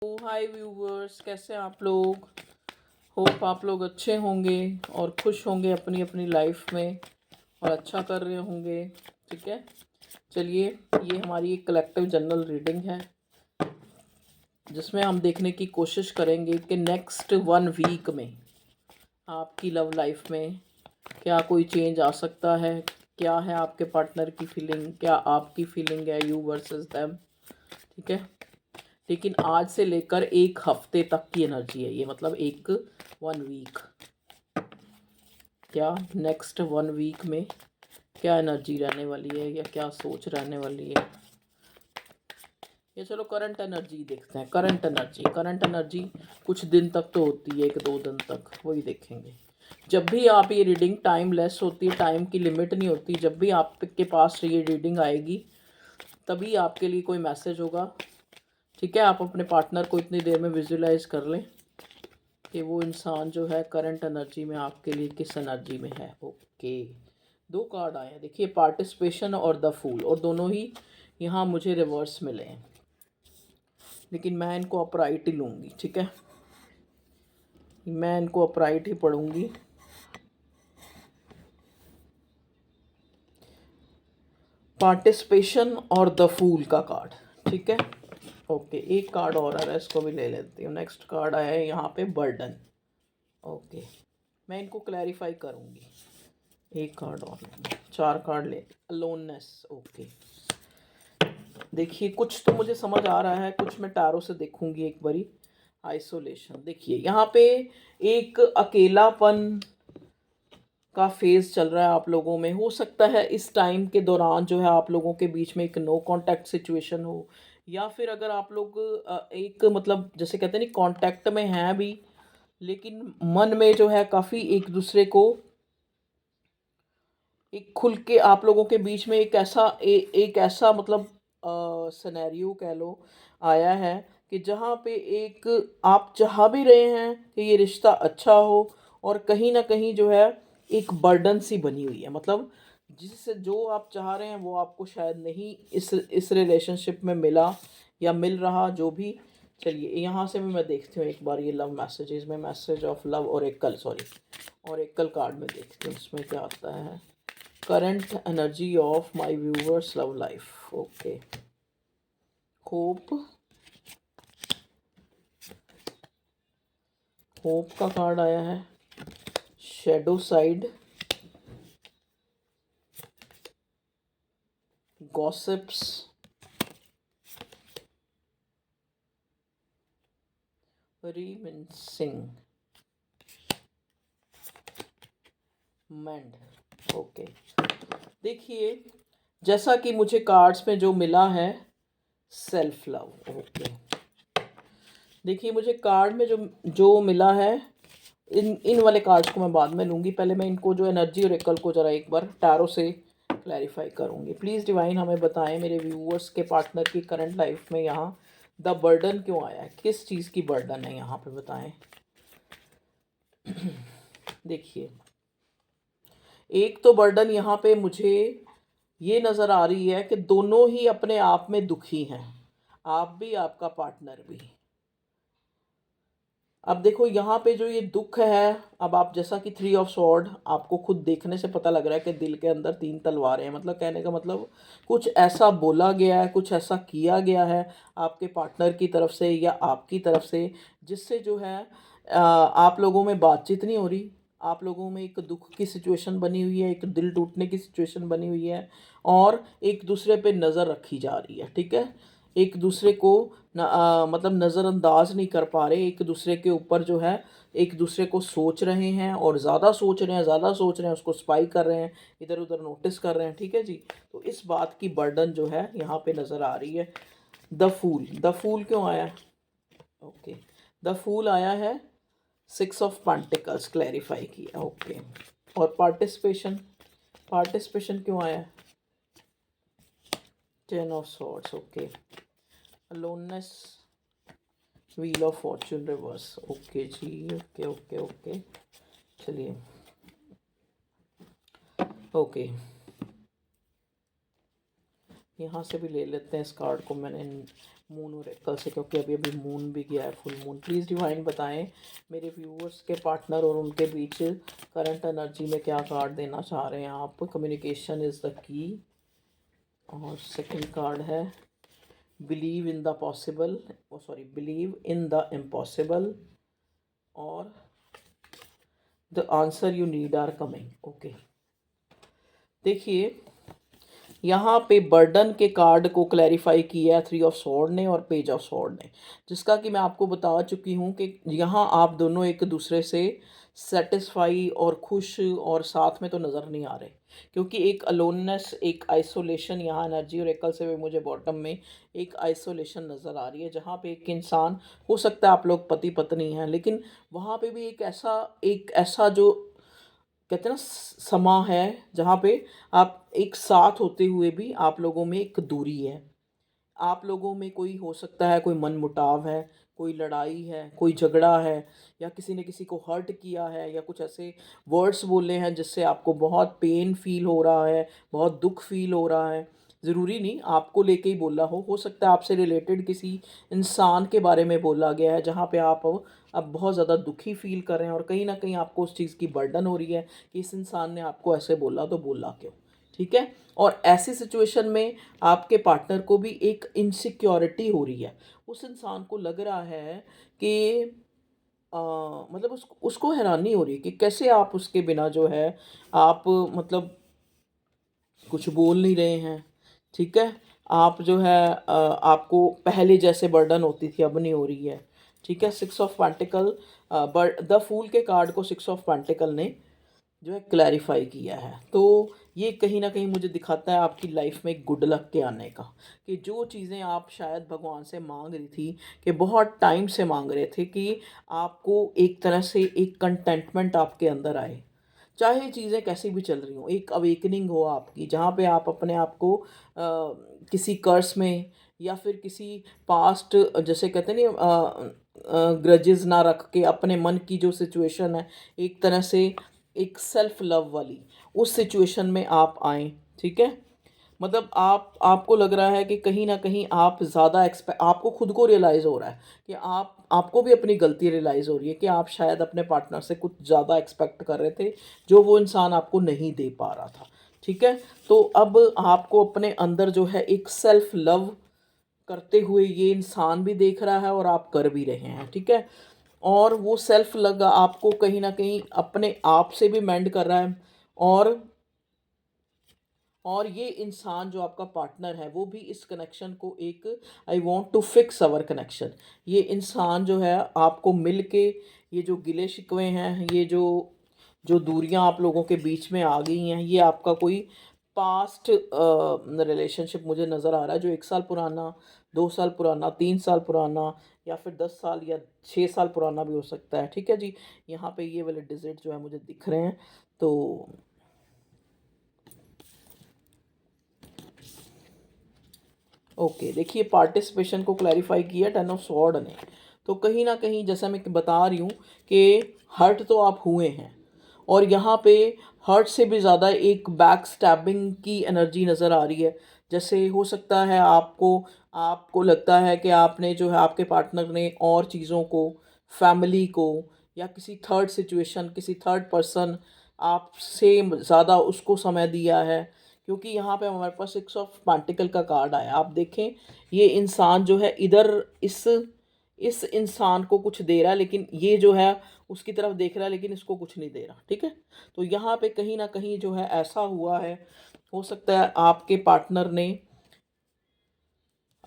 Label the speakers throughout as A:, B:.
A: हाय viewers, कैसे हैं आप लोग। होप आप लोग अच्छे होंगे और खुश होंगे अपनी अपनी लाइफ में और अच्छा कर रहे होंगे। ठीक है, चलिए, ये हमारी एक कलेक्टिव जनरल रीडिंग है जिसमें हम देखने की कोशिश करेंगे कि नेक्स्ट 1 वीक में आपकी लव लाइफ में क्या कोई चेंज आ सकता है। क्या है आपके पार्टनर की फीलिंग, क्या आपकी फीलिंग है, यू वर्सेस देम। ठीक है, लेकिन आज से लेकर 1 हफ्ते तक की एनर्जी है ये, मतलब 1 वीक। क्या नेक्स्ट 1 वीक में क्या एनर्जी रहने वाली है या क्या सोच रहने वाली है। ये चलो करंट एनर्जी देखते हैं। करंट एनर्जी कुछ दिन तक तो होती है, 1-2 दिन तक, वही देखेंगे। जब भी आप ये रीडिंग टाइम लेस होती है, टाइम की लिमिट नहीं होती। जब भी आपके पास ये रीडिंग आएगी तभी आपके लिए कोई मैसेज होगा। ठीक है, आप अपने पार्टनर को इतनी देर में विजुलाइज कर लें कि वो इंसान जो है करंट एनर्जी में आपके लिए किस एनर्जी में है। ओके, 2 कार्ड आए हैं, देखिए, पार्टिसिपेशन और द फूल, और दोनों ही यहाँ मुझे रिवर्स मिले हैं, लेकिन मैं इनको अपराइट ही लूँगी। ठीक है, मैं इनको अपराइट ही पढ़ूँगी। पार्टिसिपेशन और द फूल का कार्ड। ठीक है, ओके, एक कार्ड और आ रहा है, इसको भी ले लेती हूँ। नेक्स्ट कार्ड आया है यहाँ पे बर्डन। ओके, मैं इनको क्लैरिफाई करूँगी। एक कार्ड और लेंगे, 4 कार्ड ले। अलोननेस। ओके, देखिए, कुछ तो मुझे समझ आ रहा है, कुछ मैं टैरो से देखूंगी एक बारी। आइसोलेशन, देखिए यहाँ पे एक अकेलापन का फेज चल रहा है आप लोगों में। हो सकता है इस टाइम के दौरान जो है आप लोगों के बीच में एक नो कांटेक्ट सिचुएशन हो, या फिर अगर आप लोग एक, मतलब जैसे कहते हैं नहीं, कांटेक्ट में हैं भी, लेकिन मन में जो है काफ़ी एक दूसरे को, एक खुल के आप लोगों के बीच में एक ऐसा, मतलब सिनेरियो कह लो, आया है कि जहाँ पे एक, आप चाह भी रहे हैं कि ये रिश्ता अच्छा हो, और कहीं ना कहीं जो है एक बर्डन सी बनी हुई है। मतलब जिससे जो आप चाह रहे हैं वो आपको शायद नहीं इस रिलेशनशिप में मिला या मिल रहा, जो भी। चलिए, यहाँ से भी मैं देखती हूँ एक बार ये लव मैसेजेस में, मैसेज ऑफ लव और एकल, सॉरी, और एकल कार्ड में देखती हूँ इसमें क्या आता है। current energy of my viewers love life. Okay, hope का कार्ड आया है। Shadow side, gossips, reminiscing, mind. Okay, देखिए, जैसा कि मुझे कार्ड्स में जो मिला है, सेल्फ लव। ओके, देखिए, मुझे कार्ड में जो जो मिला है, इन वाले कार्ड्स को मैं बाद में लूँगी। पहले मैं इनको जो एनर्जी और एकल को ज़रा एक बार टैरो से क्लैरिफाई करूँगी। प्लीज़ डिवाइन हमें बताएं, मेरे व्यूअर्स के पार्टनर की करंट लाइफ में यहाँ द बर्डन क्यों आया है, किस चीज़ की बर्डन है यहाँ पे, बताएं। देखिए, एक तो बर्डन यहाँ पे मुझे ये नज़र आ रही है कि दोनों ही अपने आप में दुखी हैं, आप भी, आपका पार्टनर भी। अब देखो यहाँ पे जो ये दुख है, अब आप जैसा कि 3 ऑफ स्वॉर्ड, आपको खुद देखने से पता लग रहा है कि दिल के अंदर 3 तलवारें हैं। मतलब कहने का मतलब, कुछ ऐसा बोला गया है, कुछ ऐसा किया गया है आपके पार्टनर की तरफ से या आपकी तरफ से, जिससे जो है आप लोगों में बातचीत नहीं हो रही। आप लोगों में एक दुख की सिचुएशन बनी हुई है, एक दिल टूटने की सिचुएशन बनी हुई है, और एक दूसरे पे नज़र रखी जा रही है। ठीक है, एक दूसरे को मतलब नज़रअंदाज नहीं कर पा रहे, एक दूसरे के ऊपर जो है एक दूसरे को सोच रहे हैं, और ज़्यादा सोच रहे हैं, ज़्यादा सोच रहे हैं, उसको स्पाई कर रहे हैं, इधर उधर नोटिस कर रहे हैं। ठीक है जी, तो इस बात की बर्डन जो है यहाँ पे नज़र आ रही है। द फूल क्यों आया है? ओके, द फूल आया है, 6 ऑफ पेंटिकल्स क्लैरिफाई किया। ओके, और पार्टिसिपेशन, पार्टिसिपेशन क्यों आया है? 10 of swords. Okay, aloneness, wheel of fortune reverse. Okay ji, okay okay okay, चलिए, ओके, यहाँ से भी ले लेते हैं इस कार्ड को। मैंने मून और कल से, क्योंकि अभी अभी मून भी गया है, फुल मून। प्लीज़ डिवाइन बताएं मेरे व्यूअर्स के पार्टनर और उनके बीच करंट एनर्जी में क्या कार्ड देना चाह रहे हैं आप। Communication is the key. और सेकंड कार्ड है believe in the possible, believe in the impossible. और the answer you need are coming. Okay, देखिए यहाँ पे बर्डन के कार्ड को क्लैरिफाई किया है थ्री ऑफ सॉर्ड ने और पेज ऑफ सॉर्ड ने, जिसका कि मैं आपको बता चुकी हूँ कि यहाँ आप दोनों एक दूसरे से सेटिस्फाई और खुश और साथ में तो नज़र नहीं आ रहे, क्योंकि एक अलोननेस, एक आइसोलेशन यहाँ एनर्जी, और एकल से भी मुझे बॉटम में एक आइसोलेशन नज़र आ रही है, जहाँ पे एक इंसान, हो सकता है आप लोग पति पत्नी हैं, लेकिन वहाँ पे भी एक ऐसा जो कहते हैं ना समा है, जहाँ पे आप एक साथ होते हुए भी आप लोगों में एक दूरी है। आप लोगों में कोई, हो सकता है कोई मनमुटाव है, कोई लड़ाई है, कोई झगड़ा है, या किसी ने किसी को हर्ट किया है, या कुछ ऐसे वर्ड्स बोले हैं जिससे आपको बहुत पेन फील हो रहा है, बहुत दुख फील हो रहा है। ज़रूरी नहीं आपको लेके ही बोला हो सकता है आपसे रिलेटेड किसी इंसान के बारे में बोला गया है, जहाँ पे आप अब बहुत ज़्यादा दुखी फील कर रहे हैं, और कहीं ना कहीं आपको उस चीज़ की बर्डन हो रही है कि इस इंसान ने आपको ऐसे बोला तो बोला क्यों। ठीक है, और ऐसी सिचुएशन में आपके पार्टनर को भी एक इनसिक्योरिटी हो रही है। उस इंसान को लग रहा है कि मतलब उसको हैरानी हो रही है कि कैसे आप उसके बिना जो है आप मतलब कुछ बोल नहीं रहे हैं। ठीक है, आप जो है आपको पहले जैसे बर्डन होती थी अब नहीं हो रही है। ठीक है, six of pentacle, but the fool के कार्ड को सिक्स ऑफ पेंटिकल ने जो है क्लैरिफाई किया है। तो ये कहीं ना कहीं मुझे दिखाता है आपकी लाइफ में एक गुड लक के आने का, कि जो चीज़ें आप शायद भगवान से मांग रही थी, कि बहुत टाइम से मांग रहे थे, कि आपको एक तरह से एक कंटेंटमेंट आपके अंदर आए, चाहे चीज़ें कैसी भी चल रही हों, एक अवेकनिंग हो आपकी, जहाँ पे आप अपने आप को किसी कर्स में या फिर किसी पास्ट, जैसे कहते नहीं, ग्रजेस ना रख के अपने मन की जो सिचुएशन है, एक तरह से एक सेल्फ लव वाली उस सिचुएशन में आप आए। ठीक है, मतलब आपको लग रहा है कि कहीं ना कहीं आप ज़्यादा एक्सपेक्ट, आपको खुद को रियलाइज़ हो रहा है कि आपको भी अपनी गलती रियलाइज़ हो रही है कि आप शायद अपने पार्टनर से कुछ ज़्यादा एक्सपेक्ट कर रहे थे, जो वो इंसान आपको नहीं दे पा रहा था। ठीक है, तो अब आपको अपने अंदर जो है एक सेल्फ लव करते हुए ये इंसान भी देख रहा है और आप कर भी रहे हैं। ठीक है, और वो सेल्फ लव आपको कहीं ना कहीं अपने आप से भी मेंड कर रहा है, और ये इंसान जो आपका पार्टनर है वो भी इस कनेक्शन को एक, I want to fix our connection, ये इंसान जो है आपको मिल के, ये जो गिले शिकवे हैं, ये जो जो दूरियां आप लोगों के बीच में आ गई हैं, ये आपका कोई पास्ट रिलेशनशिप मुझे नज़र आ रहा है, जो 1 साल पुराना, 2 साल पुराना, 3 साल पुराना, या फिर 10 साल या 6 साल पुराना भी हो सकता है। ठीक है जी, यहाँ पे ये वाले डिजिट जो है मुझे दिख रहे हैं। तो ओके, देखिए पार्टिसिपेशन को क्लैरिफाई किया 10 ऑफ सॉर्ड ने। तो कहीं ना कहीं जैसा मैं बता रही हूँ कि हर्ट तो आप हुए हैं, और यहाँ पे हर्ट से भी ज़्यादा एक बैक स्टैबिंग की एनर्जी नज़र आ रही है। जैसे हो सकता है आपको आपको लगता है कि आपने जो है आपके पार्टनर ने और चीज़ों को, फैमिली को, या किसी थर्ड सिचुएशन, किसी थर्ड पर्सन आपसे ज़्यादा उसको समय दिया है, क्योंकि यहाँ पे हमारे पास सिक्स ऑफ पेंटिकल का कार्ड आया। आप देखें, ये इंसान जो है इधर इस इंसान को कुछ दे रहा है, लेकिन ये जो है उसकी तरफ देख रहा है, लेकिन इसको कुछ नहीं दे रहा। ठीक है, तो यहाँ पे कहीं ना कहीं जो है ऐसा हुआ है, हो सकता है आपके पार्टनर ने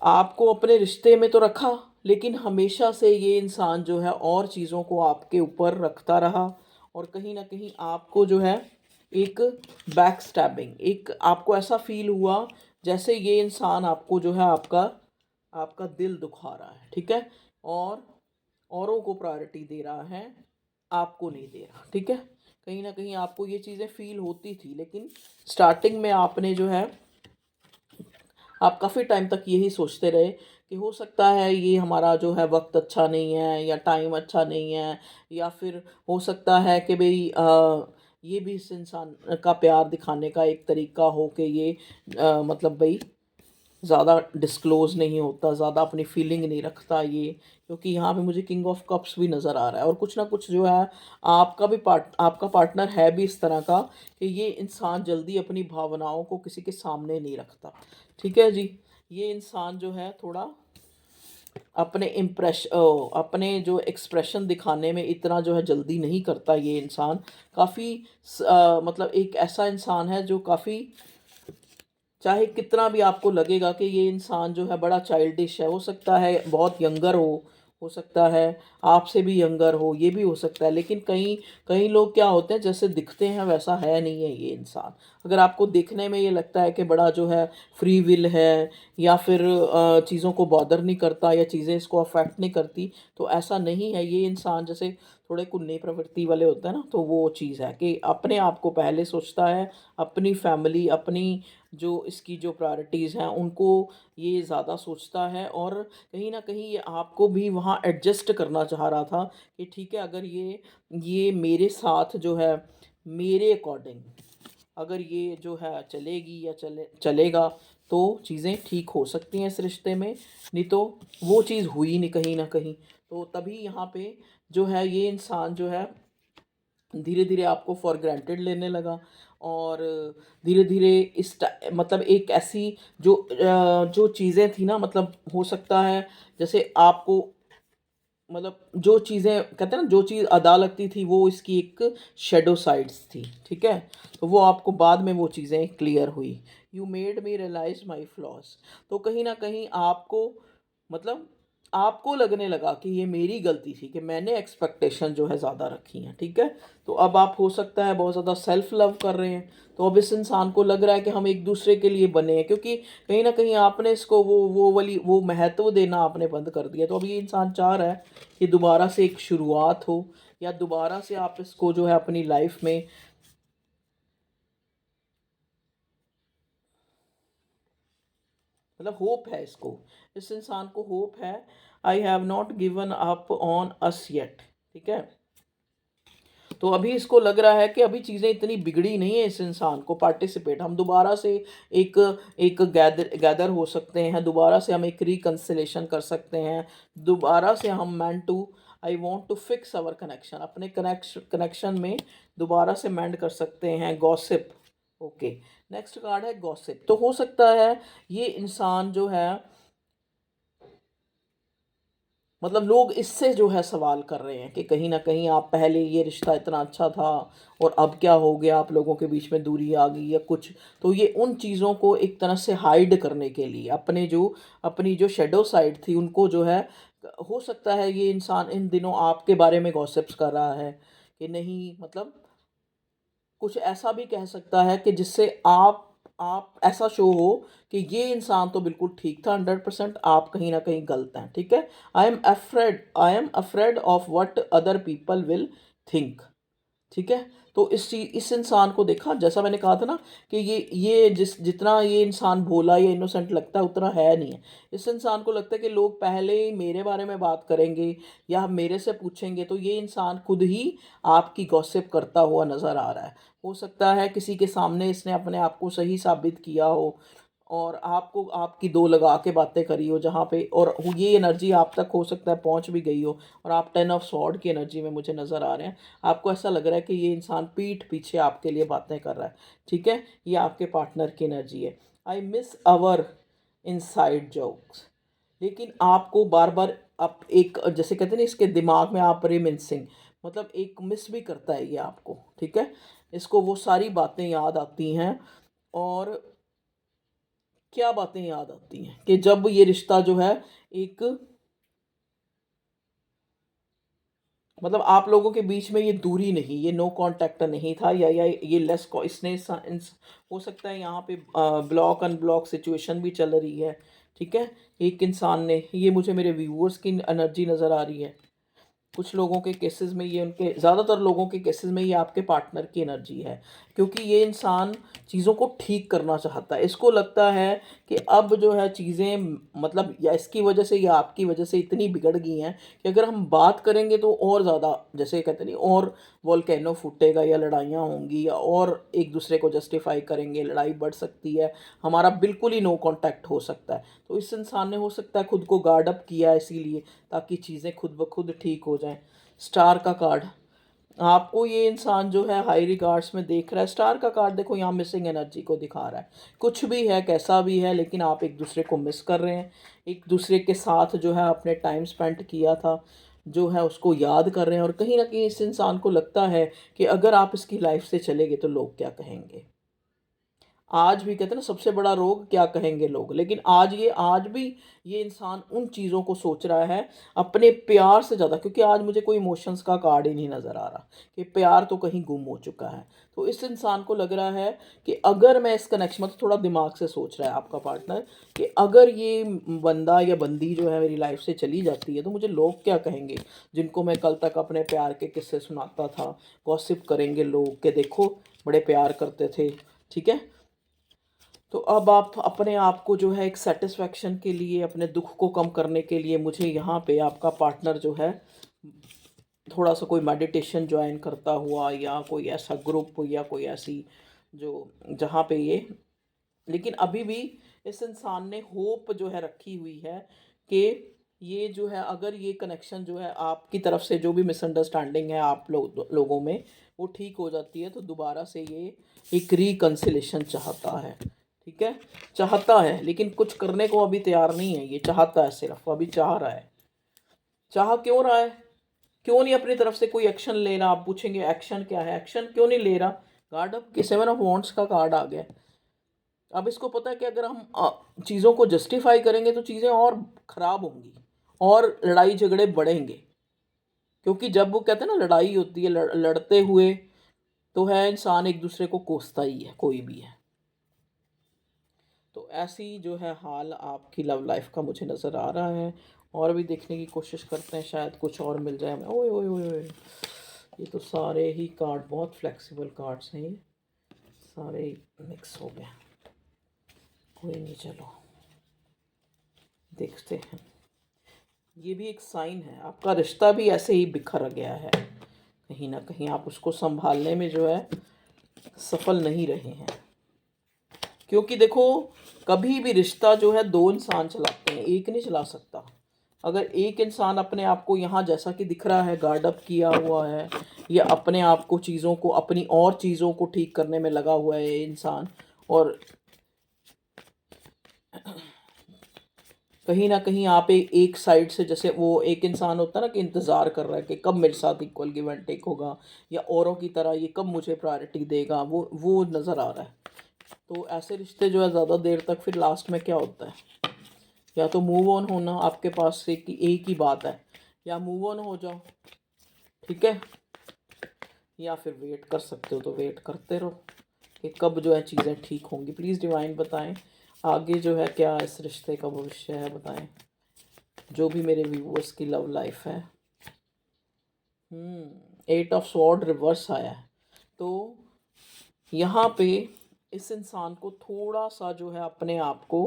A: आपको अपने रिश्ते में तो रखा, लेकिन हमेशा से ये इंसान जो है और चीज़ों को आपके ऊपर रखता रहा, और कहीं ना कहीं आपको जो है एक बैक स्टैबिंग, एक आपको ऐसा फील हुआ जैसे ये इंसान आपको जो है आपका आपका दिल दुखा रहा है। ठीक है, और औरों को प्रायोरिटी दे रहा है, आपको नहीं दे रहा। ठीक है, कहीं ना कहीं आपको ये चीज़ें फील होती थी, लेकिन स्टार्टिंग में आपने जो है आप काफ़ी टाइम तक यही सोचते रहे कि हो सकता है ये हमारा जो है वक्त अच्छा नहीं है, या टाइम अच्छा नहीं है, या फिर हो सकता है कि भाई ये भी इस इंसान का प्यार दिखाने का एक तरीका हो कि ये मतलब भाई ज़्यादा डिस्क्लोज़ नहीं होता, ज़्यादा अपनी फीलिंग नहीं रखता ये, क्योंकि यहाँ पे मुझे किंग ऑफ कप्स भी नज़र आ रहा है। और कुछ ना कुछ जो है, आपका पार्टनर है भी इस तरह का कि ये इंसान जल्दी अपनी भावनाओं को किसी के सामने नहीं रखता। ठीक है जी। ये इंसान जो है थोड़ा अपने जो एक्सप्रेशन दिखाने में इतना जो है जल्दी नहीं करता ये इंसान। काफ़ी मतलब एक ऐसा इंसान है जो काफ़ी, चाहे कितना भी आपको लगेगा कि ये इंसान जो है बड़ा चाइल्डिश है, हो सकता है बहुत यंगर हो सकता है आपसे भी यंगर हो, ये भी हो सकता है, लेकिन कई कई लोग क्या होते हैं, जैसे दिखते हैं वैसा है नहीं है ये इंसान। अगर आपको देखने में ये लगता है कि बड़ा जो है फ्री विल है, या फिर चीज़ों को बॉदर नहीं करता, या चीज़ें इसको अफेक्ट नहीं करती, तो ऐसा नहीं है ये इंसान। जैसे थोड़े कुन्नी प्रवृत्ति वाले होते हैं ना, तो वो चीज़ है कि अपने आप को पहले सोचता है, अपनी फैमिली, अपनी जो इसकी जो प्रायोरिटीज़ हैं उनको ये ज़्यादा सोचता है। और कहीं न कहीं ये आपको भी वहाँ एडजस्ट करना चाह रहा था कि ठीक है, अगर ये मेरे साथ जो है, मेरे अकॉर्डिंग अगर ये जो है चलेगी या चलेगा, तो चीज़ें ठीक हो सकती हैं इस रिश्ते में, नहीं तो वो चीज़ हुई नहीं कहीं न कहीं। तो तभी यहाँ पे जो है ये इंसान जो है धीरे धीरे आपको फॉर ग्रांटेड लेने लगा। और धीरे धीरे मतलब एक ऐसी जो चीज़ें थी ना, मतलब हो सकता है जैसे आपको, मतलब जो चीज़ें कहते हैं ना, जो चीज़ अदा लगती थी वो इसकी एक शेडो साइड्स थी। ठीक है। तो वो आपको बाद में वो चीज़ें क्लियर हुई। You made me realise my flaws. तो कहीं ना कहीं आपको, मतलब आपको लगने लगा कि ये मेरी गलती थी कि मैंने एक्सपेक्टेशन जो है ज़्यादा रखी हैं। ठीक है। तो अब आप हो सकता है बहुत ज़्यादा सेल्फ लव कर रहे हैं। तो अब इस इंसान को लग रहा है कि हम एक दूसरे के लिए बने हैं, क्योंकि कहीं ना कहीं आपने इसको वो महत्व देना आपने बंद कर दिया। तो अब ये इंसान चाह रहा है कि दोबारा से एक शुरुआत हो, या दोबारा से आप इसको जो है अपनी लाइफ में, मतलब होप है इसको, इस इंसान को होप है। I have not given up on us yet. ठीक है। तो अभी इसको लग रहा है कि अभी चीज़ें इतनी बिगड़ी नहीं है, इस इंसान को पार्टिसिपेट, हम दोबारा से एक एक गैदर हो सकते हैं, दोबारा से हम एक रिकन्सिलेशन कर सकते हैं, दोबारा से हम mend to, I want to fix our connection, अपने कनेक्शन में दोबारा से मैंड कर सकते हैं। गॉसिप। ओके। नेक्स्ट कार्ड है गॉसिप। तो हो सकता है ये इंसान जो है, मतलब लोग इससे जो है सवाल कर रहे हैं कि कहीं ना कहीं आप पहले ये रिश्ता इतना अच्छा था, और अब क्या हो गया, आप लोगों के बीच में दूरी आ गई या कुछ। तो ये उन चीज़ों को एक तरह से हाइड करने के लिए, अपनी जो शेडो साइड थी उनको जो है, हो सकता है ये इंसान इन दिनों आपके बारे में गॉसिप्स कर रहा है कि नहीं, मतलब कुछ ऐसा भी कह सकता है कि जिससे आप ऐसा शो हो कि ये इंसान तो बिल्कुल ठीक था 100%, आप कहीं ना कहीं गलत हैं। ठीक है। I am afraid of what other people will think. ठीक है। तो इस इंसान को देखा, जैसा मैंने कहा था ना कि ये जितना ये इंसान भोला या इनोसेंट लगता है उतना है नहीं है। इस इंसान को लगता है कि लोग पहले ही मेरे बारे में बात करेंगे या मेरे से पूछेंगे, तो ये इंसान खुद ही आपकी गॉसिप करता हुआ नज़र आ रहा है। हो सकता है किसी के सामने इसने अपने आप को सही साबित किया हो, और आपको आपकी दो लगा के बातें करी हो जहाँ पे, और ये एनर्जी आप तक हो सकता है पहुँच भी गई हो, और आप 10 ऑफ सॉर्ड की एनर्जी में मुझे नज़र आ रहे हैं। आपको ऐसा लग रहा है कि ये इंसान पीठ पीछे आपके लिए बातें कर रहा है। ठीक है। ये आपके पार्टनर की एनर्जी है। I miss our inside jokes. लेकिन आपको बार बार, आप एक जैसे कहते हैं ना, इसके दिमाग में आप रिमिनिसिंग, मतलब एक मिस भी करता है ये आपको। ठीक है। इसको वो सारी बातें याद आती हैं। और क्या बातें याद आती हैं कि जब ये रिश्ता जो है एक, मतलब आप लोगों के बीच में ये दूरी नहीं, ये नो कांटेक्ट नहीं था, या ये इसने हो सकता है यहाँ पे ब्लॉक अनब्लॉक सिचुएशन भी चल रही है। ठीक है। एक इंसान ने, ये मुझे मेरे व्यूअर्स की एनर्जी नज़र आ रही है। कुछ लोगों के केसेस में ये, उनके ज़्यादातर लोगों के केसेस में ये आपके पार्टनर की एनर्जी है। क्योंकि ये इंसान चीज़ों को ठीक करना चाहता है। इसको लगता है कि अब जो है चीज़ें मतलब या इसकी वजह से या आपकी वजह से इतनी बिगड़ गई हैं कि अगर हम बात करेंगे तो और ज़्यादा, जैसे कहते नहीं, और वोल्केनो फूटेगा या लड़ाइयाँ होंगी या और एक दूसरे को जस्टिफाई करेंगे, लड़ाई बढ़ सकती है, हमारा बिल्कुल ही नो कांटेक्ट हो सकता है। तो इस इंसान ने हो सकता है खुद को गार्ड अप किया है इसीलिए, ताकि चीज़ें खुद ब खुद ठीक हो जाएं। स्टार का कार्ड, आपको ये इंसान जो है हाई रिगार्ड्स में देख रहा है। स्टार का कार्ड देखो यहाँ मिसिंग एनर्जी को दिखा रहा है। कुछ भी है, कैसा भी है, लेकिन आप एक दूसरे को मिस कर रहे हैं। एक दूसरे के साथ जो है आपने टाइम स्पेंड किया था, जो है उसको याद कर रहे हैं। और कहीं ना कहीं इस इंसान को लगता है कि अगर आप इसकी लाइफ से चले गए तो लोग क्या कहेंगे। आज भी कहते हैं ना, सबसे बड़ा रोग क्या कहेंगे लोग, लेकिन आज भी ये इंसान उन चीज़ों को सोच रहा है अपने प्यार से ज़्यादा, क्योंकि आज मुझे कोई इमोशंस का कार्ड ही नहीं नज़र आ रहा कि प्यार तो कहीं गुम हो चुका है। तो इस इंसान को लग रहा है कि अगर मैं इस कनेक्शन, मतलब थोड़ा दिमाग से सोच रहा है आपका पार्टनर, कि अगर ये बंदा या बंदी जो है मेरी लाइफ से चली जाती है तो मुझे लोग क्या कहेंगे, जिनको मैं कल तक अपने प्यार के किस्से सुनाता था। गॉसिप करेंगे लोग कि देखो बड़े प्यार करते थे। ठीक है। तो अब आप अपने आप को जो है एक सेटिस्फेक्शन के लिए, अपने दुख को कम करने के लिए, मुझे यहाँ पे आपका पार्टनर जो है थोड़ा सा कोई मेडिटेशन ज्वाइन करता हुआ, या कोई ऐसा ग्रुप या कोई ऐसी जो जहाँ पे ये, लेकिन अभी भी इस इंसान ने होप जो है रखी हुई है कि ये जो है, अगर ये कनेक्शन जो है आपकी तरफ से जो भी मिसअंडरस्टैंडिंग है आप लोगों में, वो ठीक हो जाती है तो दोबारा से ये एक रिकन्सिलेशन चाहता है। ठीक है। चाहता है, लेकिन कुछ करने को अभी तैयार नहीं है। ये चाहता है, सिर्फ अभी चाह रहा है। चाह क्यों रहा है, क्यों नहीं अपनी तरफ से कोई एक्शन ले रहा। आप पूछेंगे एक्शन क्या है, एक्शन क्यों नहीं ले रहा। कार्ड अब कि 7 ऑफ वॉन्ड्स का कार्ड आ गया। अब इसको पता है कि अगर हम चीज़ों को जस्टिफाई करेंगे तो चीज़ें और ख़राब होंगी और लड़ाई झगड़े बढ़ेंगे। क्योंकि जब वो कहते हैं ना लड़ाई होती है, लड़ते हुए तो है इंसान एक दूसरे को कोसता ही है, कोई भी है। तो ऐसी जो है हाल आपकी लव लाइफ का मुझे नज़र आ रहा है। और भी देखने की कोशिश करते हैं, शायद कुछ और मिल जाए हमें। ओए ओए ओए ओए, ये तो सारे ही कार्ड बहुत फ्लेक्सिबल कार्ड्स हैं, ये सारे मिक्स हो गए। कोई नहीं, चलो देखते हैं। ये भी एक साइन है, आपका रिश्ता भी ऐसे ही बिखर गया है। कहीं ना कहीं आप उसको संभालने में जो है सफल नहीं रहे हैं। क्योंकि देखो, कभी भी रिश्ता जो है दो इंसान चलाते हैं, एक नहीं चला सकता। अगर एक इंसान अपने आप को यहाँ जैसा कि दिख रहा है गार्ड अप किया हुआ है, या अपने आप को चीज़ों को, अपनी और चीज़ों को ठीक करने में लगा हुआ है ये इंसान, और कहीं ना कहीं आप एक साइड से, जैसे वो एक इंसान होता है ना कि इंतज़ार कर रहा है कि कब मेरे साथ इक्वल गिव एंड टेक होगा, या औरों की तरह ये कब मुझे प्रायोरिटी देगा, वो नज़र आ रहा है। तो ऐसे रिश्ते जो है ज़्यादा देर तक फिर लास्ट में क्या होता है, या तो मूव ऑन होना आपके पास से कि एक ही बात है, या मूव ऑन हो जाओ। ठीक है। या फिर वेट कर सकते हो तो वेट करते रहो कि कब जो है चीज़ें ठीक होंगी। प्लीज़ डिवाइन बताएं आगे जो है क्या इस रिश्ते का भविष्य है, बताएं जो भी मेरे व्यूअर्स की लव लाइफ है। 8 ऑफ स्वॉर्ड रिवर्स आया है। तो यहाँ पे इस इंसान को थोड़ा सा जो है अपने आप को,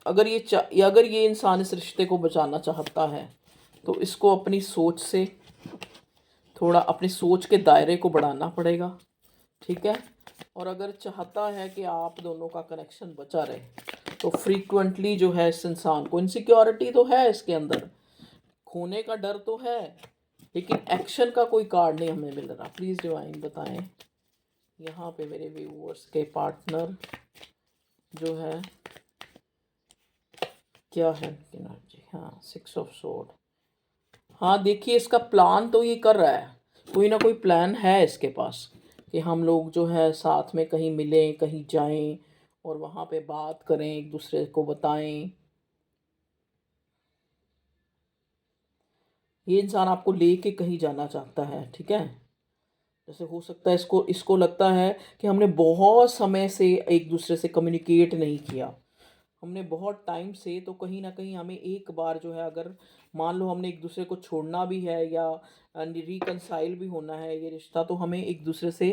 A: अगर ये इंसान इस रिश्ते को बचाना चाहता है तो इसको अपनी सोच से, थोड़ा अपनी सोच के दायरे को बढ़ाना पड़ेगा। ठीक है। और अगर चाहता है कि आप दोनों का कनेक्शन बचा रहे तो फ्रीक्वेंटली जो है इस इंसान को, इनसिक्योरिटी तो है इसके अंदर, खोने का डर तो है, लेकिन एक्शन का कोई कार्ड नहीं हमें मिल रहा। प्लीज़ डिवाइन बताएं यहाँ पे मेरे व्यूअर्स के पार्टनर जो है क्या है एनर्जी। हाँ, 6 ऑफ स्वॉर्ड। हाँ देखिए, इसका प्लान तो ये कर रहा है, कोई ना कोई प्लान है इसके पास कि हम लोग जो है साथ में कहीं मिलें, कहीं जाएं और वहाँ पे बात करें, एक दूसरे को बताएं। ये इंसान आपको लेके कहीं जाना चाहता है। ठीक है। जैसे हो सकता है इसको इसको लगता है कि हमने बहुत समय से एक दूसरे से कम्युनिकेट नहीं किया, हमने बहुत टाइम से, तो कहीं ना कहीं हमें एक बार जो है, अगर मान लो हमने एक दूसरे को छोड़ना भी है या रिकंसाइल भी होना है ये रिश्ता, तो हमें एक दूसरे से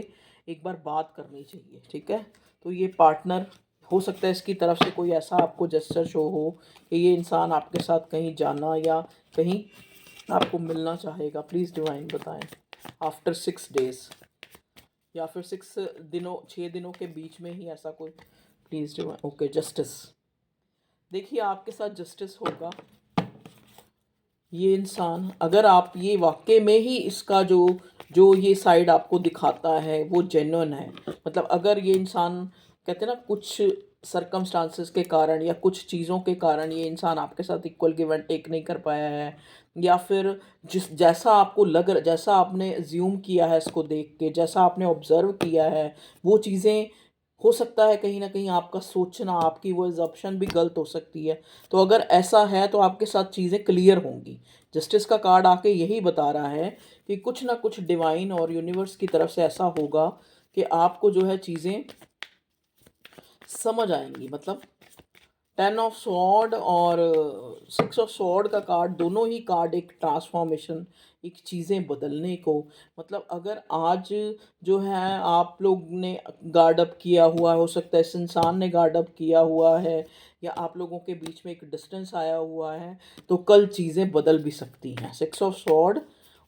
A: एक बार बात करनी चाहिए, ठीक है। तो ये पार्टनर हो सकता है इसकी तरफ से कोई ऐसा आपको जेस्चर शो हो कि ये इंसान आपके साथ कहीं जाना या कहीं आपको मिलना चाहेगा। प्लीज़ डिवाइन बताएं आफ्टर 6 डेज या फिर 6 दिनों 6 दिनों के बीच में ही ऐसा कोई। Please divine, okay justice. देखिए आपके साथ जस्टिस होगा। ये इंसान, अगर आप ये वाकई में ही इसका जो जो ये साइड आपको दिखाता है वो जेन्युइन है, मतलब अगर ये इंसान कहते हैं ना कुछ सरकमस्टांसेस के कारण या कुछ चीज़ों के कारण ये इंसान आपके साथ इक्वल गिव एंड टेक नहीं कर पाया है, या फिर जिस जैसा आपको जैसा आपने अज्यूम किया है इसको देख के, जैसा आपने ऑब्जर्व किया है वो चीज़ें, हो सकता है कहीं ना कहीं आपका सोचना, आपकी वो एजप्शन भी गलत हो सकती है। तो अगर ऐसा है तो आपके साथ चीज़ें क्लियर होंगी। जस्टिस का कार्ड आके यही बता रहा है कि कुछ ना कुछ डिवाइन और यूनिवर्स की तरफ से ऐसा होगा कि आपको जो है चीज़ें समझ आएंगी। मतलब 10 ऑफ सॉर्ड और 6 ऑफ सॉर्ड का कार्ड, दोनों ही कार्ड एक ट्रांसफॉर्मेशन, एक चीज़ें बदलने को, मतलब अगर आज जो है आप लोग ने गार्ड अप किया हुआ, हो सकता है इस इंसान ने गार्ड अप किया हुआ है, या आप लोगों के बीच में एक डिस्टेंस आया हुआ है, तो कल चीज़ें बदल भी सकती हैं। 6 ऑफ सॉर्ड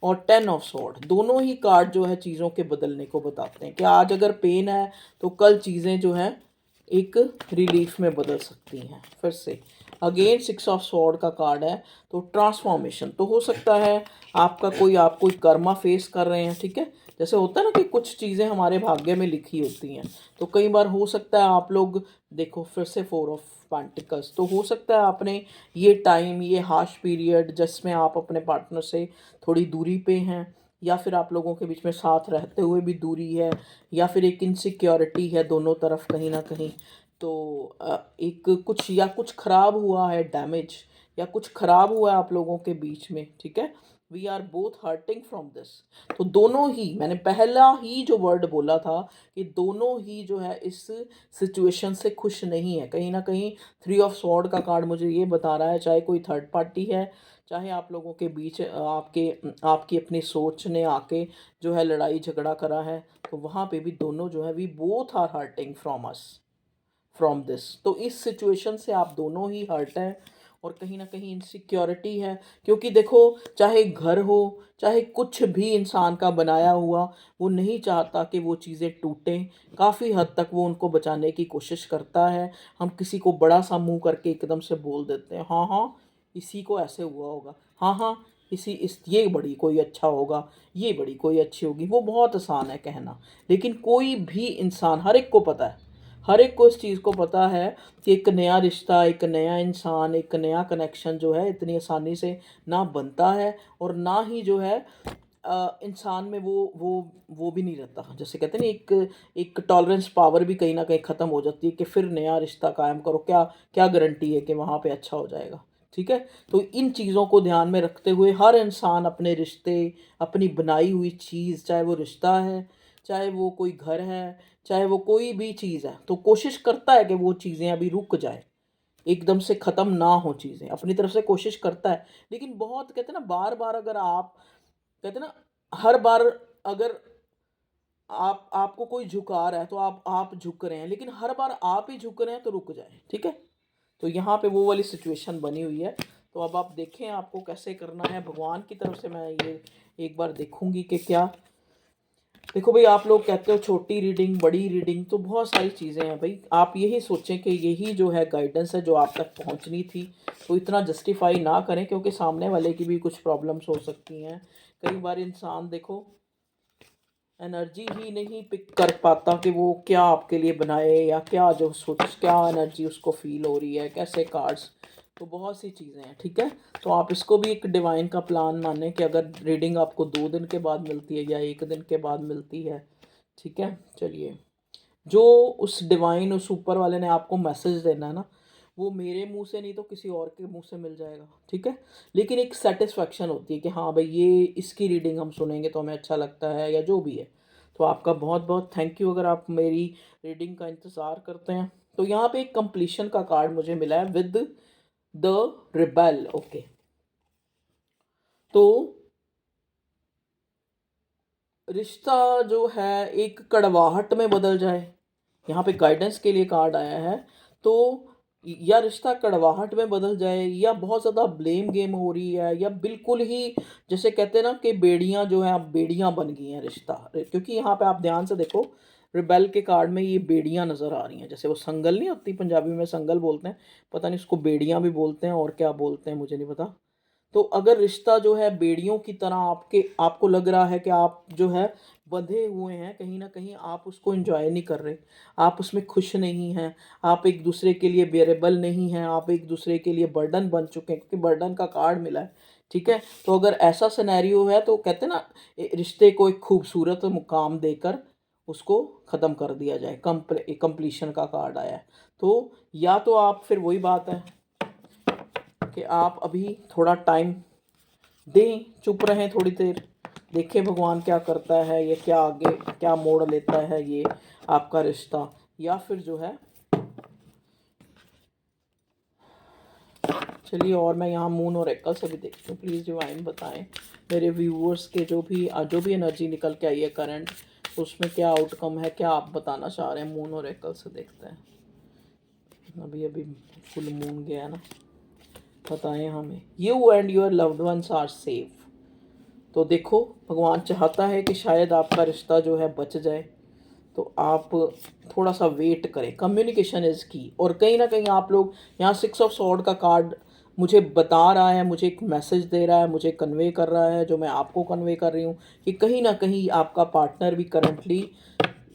A: और 10 ऑफ सॉर्ड दोनों ही कार्ड जो है चीज़ों के बदलने को बताते हैं कि आज अगर पेन है तो कल चीज़ें जो है एक रिलीफ में बदल सकती हैं। फिर से अगेन 6 ऑफ सॉर्ड का कार्ड है, तो ट्रांसफॉर्मेशन तो हो सकता है आपका आप कोई कर्मा फेस कर रहे हैं, ठीक है। जैसे होता है ना कि कुछ चीज़ें हमारे भाग्य में लिखी होती हैं, तो कई बार हो सकता है आप लोग देखो, फिर से 4 ऑफ पेंटिकल्स, तो हो सकता है आपने ये टाइम, ये हार्श पीरियड जिसमें आप अपने पार्टनर से थोड़ी दूरी पे हैं, या फिर आप लोगों के बीच में साथ रहते हुए भी दूरी है, या फिर एक इनसिक्योरिटी है दोनों तरफ कहीं ना कहीं, तो एक कुछ या कुछ खराब हुआ है, डैमेज या कुछ खराब हुआ है आप लोगों के बीच में, ठीक है। We are both hurting from this. तो दोनों ही, मैंने पहला ही जो वर्ड बोला था कि दोनों ही जो है इस सिचुएशन से खुश नहीं है कहीं ना कहीं। 3 ऑफ सॉर्ड का कार्ड मुझे ये बता रहा है, चाहे कोई थर्ड पार्टी है, चाहे आप लोगों के बीच आपकी अपनी सोच ने आके जो है लड़ाई झगड़ा करा है, तो वहाँ पे भी दोनों जो है we both are hurting from us, from this. तो इस सिचुएशन से आप दोनों ही हर्ट हैं, और कहीं ना कहीं इनसिक्योरिटी है, क्योंकि देखो चाहे घर हो, चाहे कुछ भी इंसान का बनाया हुआ, वो नहीं चाहता कि वो चीज़ें टूटें। काफ़ी हद तक वो उनको बचाने की कोशिश करता है। हम किसी को बड़ा सा मुंह करके एकदम से बोल देते हैं, हाँ हाँ इसी को ऐसे हुआ होगा, हाँ हाँ ये बड़ी कोई अच्छा होगा, ये बड़ी कोई अच्छी होगी, वो बहुत आसान है कहना। लेकिन कोई भी इंसान, हर एक को पता है, हर एक को इस चीज़ को पता है कि एक नया रिश्ता, एक नया इंसान, एक नया कनेक्शन जो है इतनी आसानी से ना बनता है, और ना ही जो है इंसान में वो भी नहीं रहता। जैसे कहते हैं ना, एक एक टॉलरेंस पावर भी कहीं ना कहीं ख़त्म हो जाती है कि फिर नया रिश्ता कायम करो, क्या क्या गारंटी है कि वहाँ पे अच्छा हो जाएगा, ठीक है। तो इन चीज़ों को ध्यान में रखते हुए हर इंसान अपने रिश्ते, अपनी बनाई हुई चीज़, चाहे वो रिश्ता है, चाहे वो कोई घर है, चाहे वो कोई भी चीज़ है, तो कोशिश करता है कि वो चीज़ें अभी रुक जाए, एकदम से ख़त्म ना हो चीज़ें, अपनी तरफ से कोशिश करता है। लेकिन बहुत कहते हैं ना, बार बार अगर आप कहते हैं ना, हर बार अगर आपको कोई झुका रहा है तो आप झुक रहे हैं, लेकिन हर बार आप ही झुक रहे हैं तो रुक जाए, ठीक है। तो यहाँ पे वो वाली सिचुएशन बनी हुई है। तो अब आप देखें आपको कैसे करना है। भगवान की तरफ से मैं ये एक बार देखूंगी कि क्या। देखो भाई, आप लोग कहते हो छोटी रीडिंग, बड़ी रीडिंग, तो बहुत सारी चीज़ें हैं भाई। आप यही सोचें कि यही जो है गाइडेंस है जो आप तक पहुंचनी थी, तो इतना जस्टिफाई ना करें, क्योंकि सामने वाले की भी कुछ प्रॉब्लम्स हो सकती हैं। कई बार इंसान देखो एनर्जी ही नहीं पिक कर पाता कि वो क्या आपके लिए बनाए, या क्या जो सोच, क्या एनर्जी उसको फील हो रही है, कैसे कार्ड्स। तो बहुत सी चीज़ें हैं, ठीक है। तो आप इसको भी एक डिवाइन का प्लान माने कि अगर रीडिंग आपको 2 दिन के बाद मिलती है या 1 दिन के बाद मिलती है, ठीक है। चलिए, जो उस डिवाइन, उस ऊपर वाले ने आपको मैसेज देना है ना, वो मेरे मुंह से नहीं तो किसी और के मुंह से मिल जाएगा, ठीक है। लेकिन एक सेटिस्फेक्शन होती है कि हाँ भाई, ये इसकी रीडिंग हम सुनेंगे तो हमें अच्छा लगता है, या जो भी है। तो आपका बहुत बहुत थैंक यू अगर आप मेरी रीडिंग का इंतज़ार करते हैं। तो यहाँ पे एक कंप्लीशन का कार्ड मुझे मिला है, विद द रिबेल, ओके। तो रिश्ता जो है एक कड़वाहट में बदल जाए, यहाँ पे गाइडेंस के लिए कार्ड आया है। तो या रिश्ता कड़वाहट में बदल जाए, या बहुत ज़्यादा ब्लेम गेम हो रही है, या बिल्कुल ही जैसे कहते हैं ना कि बेड़ियाँ जो हैं अब बेड़ियाँ बन गई हैं रिश्ता। क्योंकि यहाँ पे आप ध्यान से देखो, रिबेल के कार्ड में ये बेड़ियाँ नज़र आ रही हैं, जैसे वो संगल नहीं होती, पंजाबी में संगल बोलते हैं, पता नहीं उसको बेड़ियाँ भी बोलते हैं और क्या बोलते हैं मुझे नहीं पता। तो अगर रिश्ता जो है बेड़ियों की तरह आपको लग रहा है कि आप जो है बंधे हुए हैं, कहीं न कहीं आप उसको एन्जॉय नहीं कर रहे, आप उसमें खुश नहीं हैं, आप एक दूसरे के लिए बेरेबल नहीं हैं, आप एक दूसरे के लिए बर्डन बन चुके हैं, क्योंकि बर्डन का कार्ड मिला है, ठीक है? तो अगर ऐसा सिनेरियो है तो कहते हैं ना, रिश्ते को एक खूबसूरत मुकाम देकर उसको ख़त्म कर दिया जाए, कंप्लीशन का कार्ड आया है। तो या तो आप, फिर वही बात है कि आप अभी थोड़ा टाइम दें, चुप रहें थोड़ी देर, देखें भगवान क्या करता है, ये क्या आगे क्या मोड़ लेता है ये आपका रिश्ता। या फिर जो है, चलिए, और मैं यहाँ मून और एकल से भी देखती हूँ। प्लीज़ डिवाइन बताएं मेरे व्यूअर्स के जो भी एनर्जी निकल के आई है करंट, उसमें क्या आउटकम है, क्या आप बताना चाह रहे हैं। मून और एकल से देखते हैं। अभी अभी फुल मून गया ना, बताएं हमें। You and your loved ones are safe. तो देखो, भगवान चाहता है कि शायद आपका रिश्ता जो है बच जाए, तो आप थोड़ा सा वेट करें। कम्युनिकेशन इज़ की। और कहीं ना कहीं आप लोग, यहाँ 6 ऑफ सॉर्ड का कार्ड मुझे बता रहा है, मुझे एक मैसेज दे रहा है, मुझे कन्वे कर रहा है, जो मैं आपको कन्वे कर रही हूँ, कि कहीं ना कहीं आपका पार्टनर भी करंटली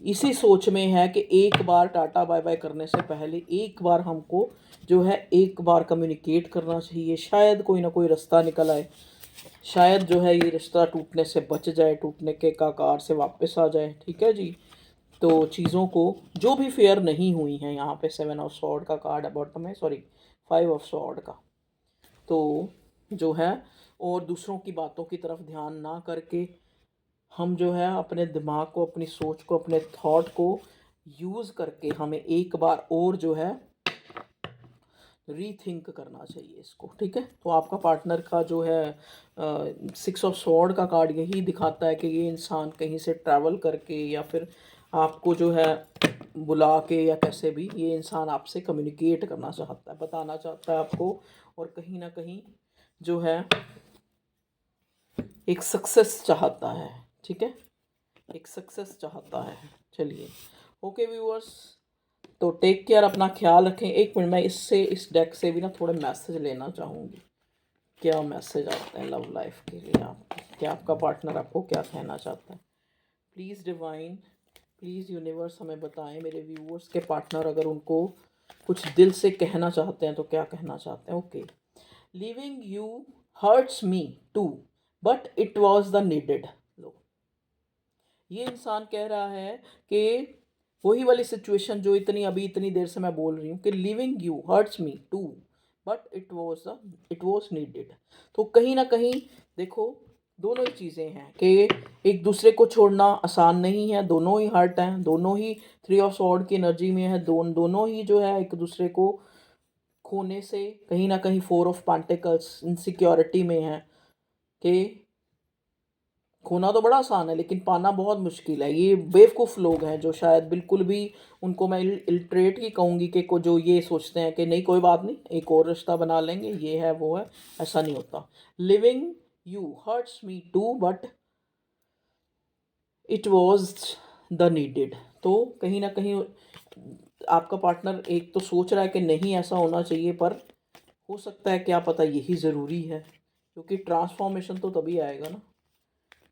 A: इसी सोच में है कि एक बार टाटा बाय बाय करने से पहले एक बार हमको जो है एक बार कम्युनिकेट करना चाहिए। शायद कोई ना कोई रास्ता निकल आए, शायद जो है ये रिश्ता टूटने से बच जाए, टूटने के कगार से वापस आ जाए, ठीक है जी। तो चीज़ों को जो भी फेयर नहीं हुई हैं, यहाँ पे 7 ऑफ सॉर्ड का कार्ड है बॉटम में, सॉरी 5 ऑफ सॉर्ड का। तो जो है, और दूसरों की बातों की तरफ ध्यान ना करके, हम जो है अपने दिमाग को, अपनी सोच को, अपने थॉट को यूज़ करके हमें एक बार और जो है रीथिंक करना चाहिए इसको, ठीक है। तो आपका पार्टनर का जो है 6 ऑफ सॉर्ड का कार्ड यही दिखाता है कि ये इंसान कहीं से ट्रैवल करके, या फिर आपको जो है बुला के, या कैसे भी, ये इंसान आपसे कम्युनिकेट करना चाहता है, बताना चाहता है आपको, और कहीं ना कहीं जो है एक सक्सेस चाहता है, ठीक है, एक सक्सेस चाहता है। चलिए, ओके व्यूअर्स, तो टेक केयर, अपना ख्याल रखें। एक मिनट, मैं इस डेक से भी ना थोड़े मैसेज लेना चाहूँगी। क्या मैसेज आते हैं लव लाइफ के लिए आप, क्या आपका पार्टनर आपको क्या कहना चाहता है। प्लीज़ डिवाइन, प्लीज़ यूनिवर्स हमें बताएं, मेरे व्यूअर्स के पार्टनर अगर उनको कुछ दिल से कहना चाहते हैं तो क्या कहना चाहते हैं। Okay, leaving you hurts me too, but it was the needed. लो, ये इंसान कह रहा है कि वही वाली सिचुएशन जो इतनी देर से मैं बोल रही हूँ, कि leaving you hurts me too, but it was needed. तो कहीं ना कहीं देखो, दोनों ही चीज़ें हैं कि एक दूसरे को छोड़ना आसान नहीं है, दोनों ही हर्ट हैं, दोनों ही 3 ऑफ सॉर्ड की एनर्जी में है, दोनों ही जो है एक दूसरे को खोने से, कहीं ना कहीं 4 ऑफ पेंटिकल्स इनसिक्योरिटी में है कि खोना तो बड़ा आसान है लेकिन पाना बहुत मुश्किल है। ये बेवकूफ़ लोग हैं जो शायद बिल्कुल भी, उनको मैं इल्टरेट ही कहूँगी, कि को जो ये सोचते हैं कि नहीं कोई बात नहीं, एक और रिश्ता बना लेंगे, ये है वो है। ऐसा नहीं होता। Leaving you hurts me too, but it was the needed. तो कहीं ना कहीं आपका पार्टनर एक तो सोच रहा है कि नहीं ऐसा होना चाहिए, पर हो सकता है क्या पता यही ज़रूरी है, क्योंकि ट्रांसफॉर्मेशन तो तभी आएगा ना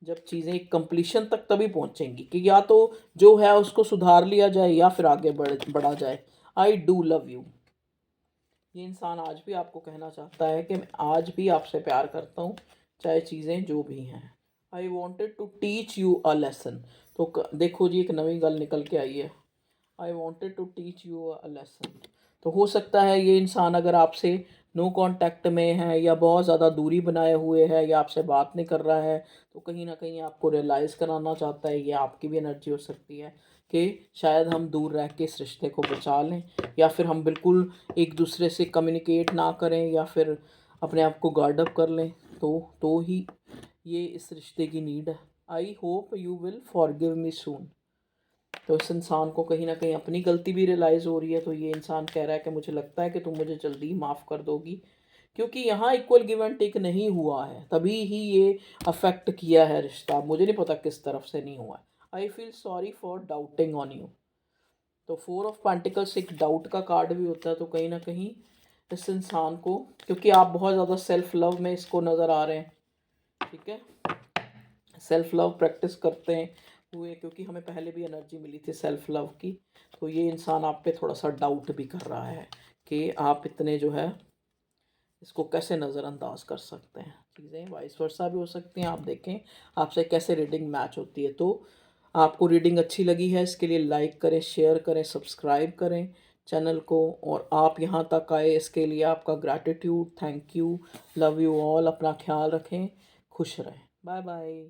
A: जब चीज़ें एक कंप्लीशन तक तभी पहुंचेंगी, कि या तो जो है उसको सुधार लिया जाए, या फिर आगे बढ़ा जाए। आई डू लव यू, ये इंसान आज भी आपको कहना चाहता है कि मैं आज भी आपसे प्यार करता हूँ, चाहे चीज़ें जो भी हैं। I wanted to teach you a lesson. तो देखो जी, एक नवी गल निकल के आई है। I wanted to teach you a lesson. तो हो सकता है ये इंसान अगर आपसे नो कांटेक्ट में है, या बहुत ज़्यादा दूरी बनाए हुए है, या आपसे बात नहीं कर रहा है, तो कहीं ना कहीं आपको रियलाइज़ कराना चाहता है, ये आपकी भी एनर्जी हो सकती है, कि शायद हम दूर रह के इस रिश्ते को बचा लें, या फिर हम बिल्कुल एक दूसरे से कम्युनिकेट ना करें, या फिर अपने आप को गार्ड अप कर लें, तो ही ये इस रिश्ते की नीड है। I hope you will forgive me soon. तो इस इंसान को कहीं ना कहीं अपनी गलती भी रियलाइज़ हो रही है, तो ये इंसान कह रहा है कि मुझे लगता है कि तुम मुझे जल्दी माफ़ कर दोगी, क्योंकि यहाँ इक्वल गिव एंड टेक नहीं हुआ है, तभी ही ये अफेक्ट किया है रिश्ता। मुझे नहीं पता किस तरफ से नहीं हुआ है। I feel sorry for doubting on you. तो फोर ऑफ पेंटिकल्स एक डाउट का कार्ड भी होता है, तो कहीं ना कहीं इस इंसान को, क्योंकि आप बहुत ज़्यादा सेल्फ लव में इसको नज़र आ रहे हैं, ठीक है, सेल्फ लव प्रैक्टिस करते हैं हुए, क्योंकि हमें पहले भी एनर्जी मिली थी सेल्फ लव की। तो ये इंसान आप पे थोड़ा सा डाउट भी कर रहा है कि आप इतने जो है इसको कैसे नज़रअंदाज कर सकते हैं। चीज़ें वाइस वर्सा भी हो सकती हैं। आप देखें आपसे कैसे रीडिंग मैच होती है। तो आपको रीडिंग अच्छी लगी है, इसके लिए लाइक करें, शेयर करें, सब्सक्राइब करें चैनल को, और आप यहाँ तक आए इसके लिए आपका gratitude, thank you, love you all. अपना ख्याल रखें, खुश रहें, बाय बाय।